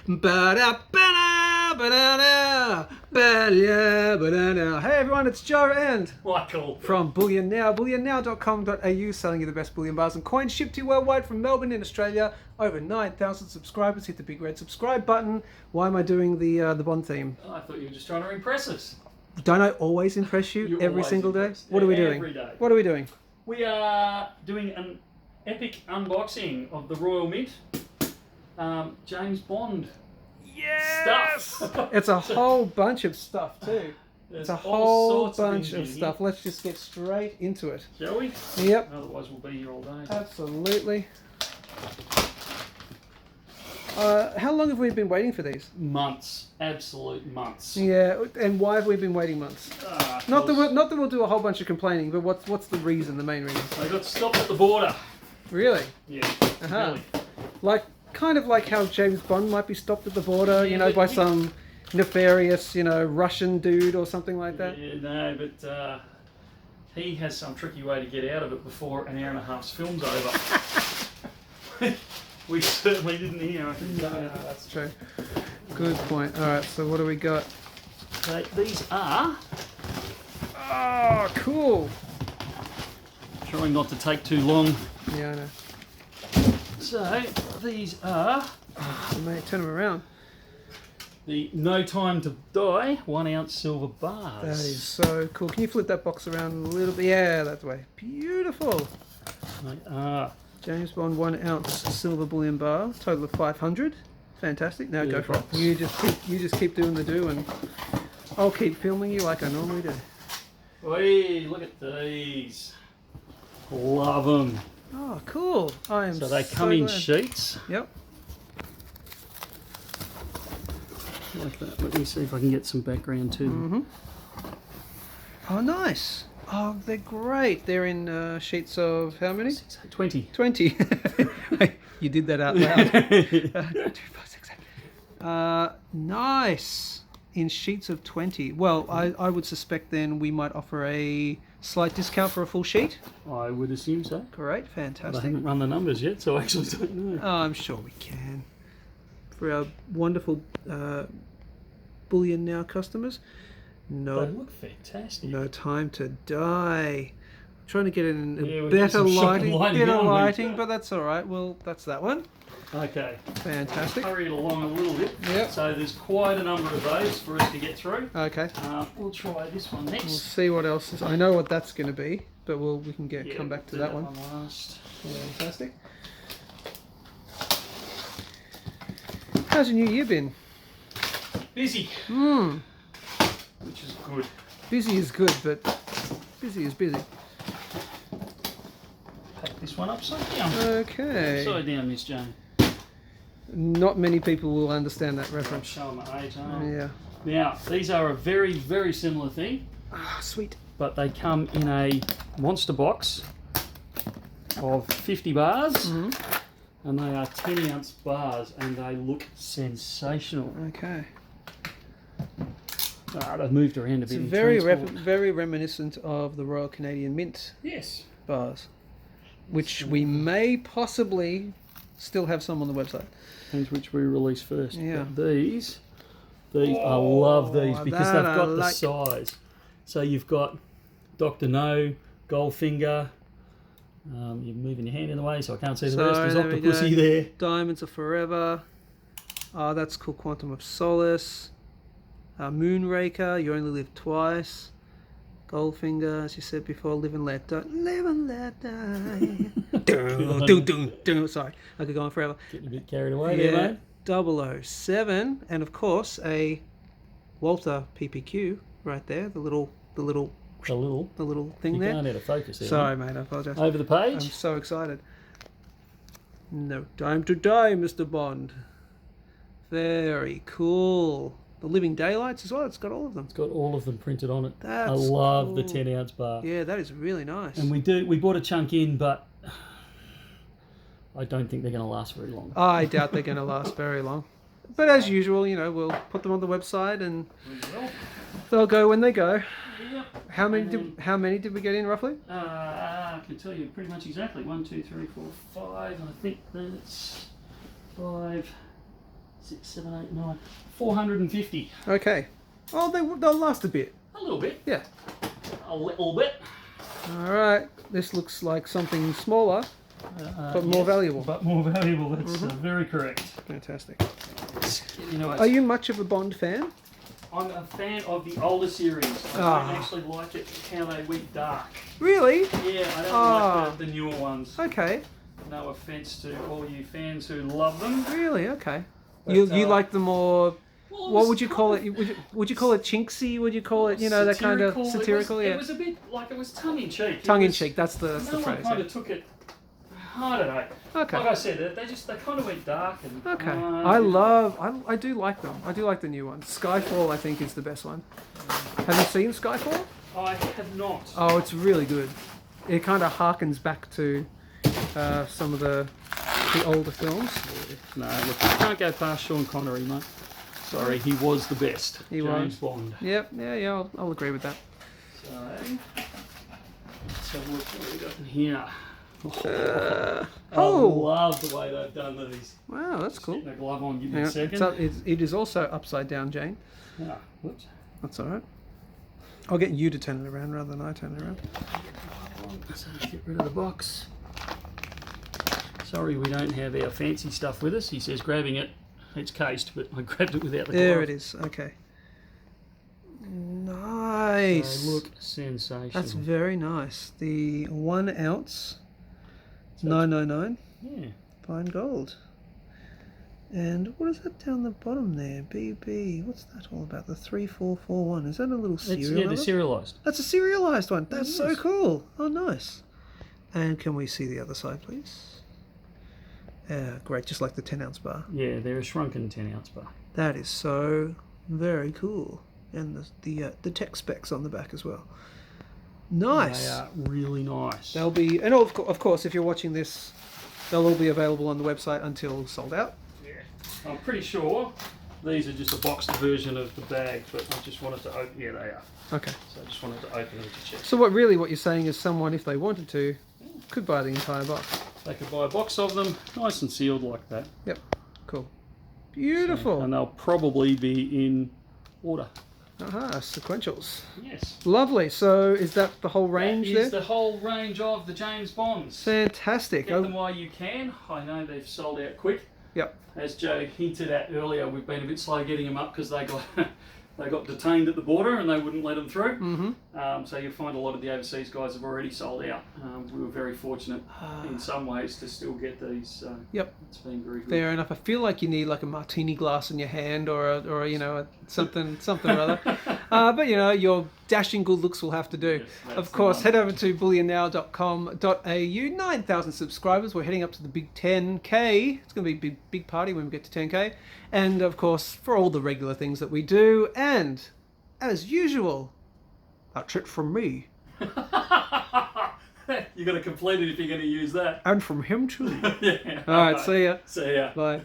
Hey everyone, it's Joe and Michael from Bullion Now, bullionnow.com.au, selling you the best bullion bars and coins shipped to you worldwide from Melbourne in Australia. Over 9,000 subscribers. Hit the big red subscribe button. Why am I doing the Bond theme? Oh, I thought you were just trying to impress us. Don't I always impress you every single day? What are we doing? Every day. What are we doing? We are doing an epic unboxing of the Royal Mint James Bond stuff. It's a whole bunch of stuff too. It's a whole bunch of stuff. Let's just get straight into it. Shall we? Yep. Otherwise we'll be here all day. Absolutely. How long have we been waiting for these? Months. Absolute months. Yeah, and why have we been waiting months? Not that we'll do a whole bunch of complaining, but what's the reason, the main reason? They got stopped at the border. Really? Yeah. Really. Kind of like how James Bond might be stopped at the border, by some nefarious, Russian dude or something like that. Yeah, no, but he has some tricky way to get out of it before an hour and a half's film's over. We certainly didn't hear. No, that's true. Good point. All right, so what do we got? So these are... Oh, cool. Trying not to take too long. Yeah, I know. So these are... You may turn them around. The No Time to Die 1 ounce silver bars. That is so cool. Can you flip that box around a little bit? Yeah, that way. Beautiful. They are. James Bond 1 ounce silver bullion bar, total of 500. Fantastic. Now go for it. You just keep doing the do, and I'll keep filming you like I normally do. Oi, look at these. Love them. Oh, cool. So they come in sheets. Yep. Like that. Let me see if I can get some background too. Mm-hmm. Oh, nice. Oh, they're great. They're in sheets of how many? 20. 20. You did that out loud. 2, 5, 6, 8. Nice. In sheets of 20. Well, I would suspect then we might offer a slight discount for a full sheet. I would assume so. Great, fantastic. I haven't run the numbers yet, so I actually don't know. Oh, I'm sure we can. For our wonderful Bullion Now customers. No, they look fantastic. No Time to Die. I'm trying to get it in we've better got some lighting, but that's all right. Well, that's that one. Okay. Fantastic. Hurry it along a little bit. Yep. So there's quite a number of those for us to get through. Okay. We'll try this one next. We'll see what else is. I know what that's going to be, but we can come back to that one. Last. Fantastic. How's your new year been? Busy. Which is good. Busy is good, but busy is busy. Pack this one upside down. Okay. Upside down, Miss Jane. Not many people will understand that I'm reference. showing my age, aren't I? Yeah. Now, these are a very, very similar thing. Ah, sweet. But they come in a monster box of 50 bars. Mm-hmm. And they are 10 ounce bars and they look sensational. Okay. They've moved around a bit. It's very reminiscent of the Royal Canadian Mint bars, which we may possibly still have some on the website. Depends which we release first. Yeah. But these I love these because they've got the size. So you've got Dr. No, Goldfinger. You're moving your hand in the way, so I can't see the rest. There's Octopussy there. Diamonds Are Forever. Oh, that's cool. Quantum of Solace. Moonraker, You Only Live Twice. Goldfinger, as you said before, Live and Let Die. Live and Let Die. Sorry, I could go on forever. Getting a bit carried away there, mate. 007, and of course a Walter PPQ right there. The little thing there. You can't out of focus there. Sorry, mate. I apologise. Over the page. I'm so excited. No Time to Die, Mr. Bond. Very cool. The Living Daylights as well. It's got all of them. It's got all of them printed on it. That's I love cool. the 10 ounce bar. Yeah, that is really nice. And we bought a chunk in, but I don't think they're going to last very long. I doubt they're going to last very long. But as usual, we'll put them on the website and they'll go when they go. Yep. How many did we get in roughly? I can tell you pretty much exactly. 1, 2, 3, 4, 5. I think that's 5, 6, 7, 8, 9, 450. Okay. Oh, they'll last a bit. A little bit. Yeah. A little bit. All right. This looks like something smaller, but more yes, valuable. But more valuable. That's very correct. Fantastic. You know, Are you much of a Bond fan? I'm a fan of the older series. I don't actually like it how they went dark. Really? Yeah, I don't like the newer ones. Okay. No offence to all you fans who love them. Really? Okay. But, You like the more... Well, What would you call it? Would you call it chinksy? Would you call it, that kind of satirical? It was a bit like it was tongue in cheek. Tongue in cheek. That's the No one phrase. kind of took it. I don't know. Okay. Like I said, they kind of went dark and. Okay. I do like them. I do like the new ones. Skyfall, I think, is the best one. Have you seen Skyfall? I have not. Oh, it's really good. It kind of harkens back to some of the older films. No, look, you can't go past Sean Connery, mate. Sorry, he was the best. James Bond. Yep. Yeah. I'll agree with that. So, let's have a look what we got in here. I love the way they've done these. Wow, that's cool. Getting a glove on, give me a Yeah, second. it is also upside down, Jane. Ah, whoops. That's all right. I'll get you to turn it around rather than I turn it around. So get rid of the box. Sorry, we don't have our fancy stuff with us. He says grabbing it. It's cased, but I grabbed it without the glove. There it is. Okay. Nice. They look sensational. That's very nice. The 1 ounce, 999, Yeah. fine gold. And what is that down the bottom there? BB. What's that all about? The 3441. Is that a little serial? Yeah, they're number? serialised. That's a serialized one. That's so Yes. cool. Oh, nice. And can we see the other side, please? Great, just like the 10 ounce bar. Yeah, they're a shrunken 10-ounce bar. That is so very cool. And the tech specs on the back as well. Nice. They are really nice. They'll be, and of course, if you're watching this, they'll all be available on the website until sold out. Yeah. I'm pretty sure these are just a boxed version of the bag, but I just wanted to open. Yeah, they are. Okay. So I just wanted to open them to check. So what you're saying is someone, if they wanted to, could buy the entire box. They could buy a box of them, nice and sealed like that. Yep. Cool. Beautiful. So, and they'll probably be in order. Sequentials. Yes. Lovely. So is that the whole range That there? is the whole range of the James Bonds. Fantastic. Get them while you can. I know they've sold out quick. Yep. As Joe hinted at earlier, we've been a bit slow getting them up because they got detained at the border and they wouldn't let them through. Mm-hmm. So you'll find a lot of the overseas guys have already sold out. We were very fortunate in some ways to still get these. Yep. It's been very good. Fair enough. I feel like you need like a martini glass in your hand or something or other. But your dashing good looks will have to do. Yes, of course, head over to bullionnow.com.au. 9,000 subscribers. We're heading up to the big 10K. It's going to be a big party when we get to 10K. And of course, for all the regular things that we do. And as usual, that's it from me. You're going to complete it if you're going to use that. And from him too. Yeah. All right, see ya. See ya. Bye.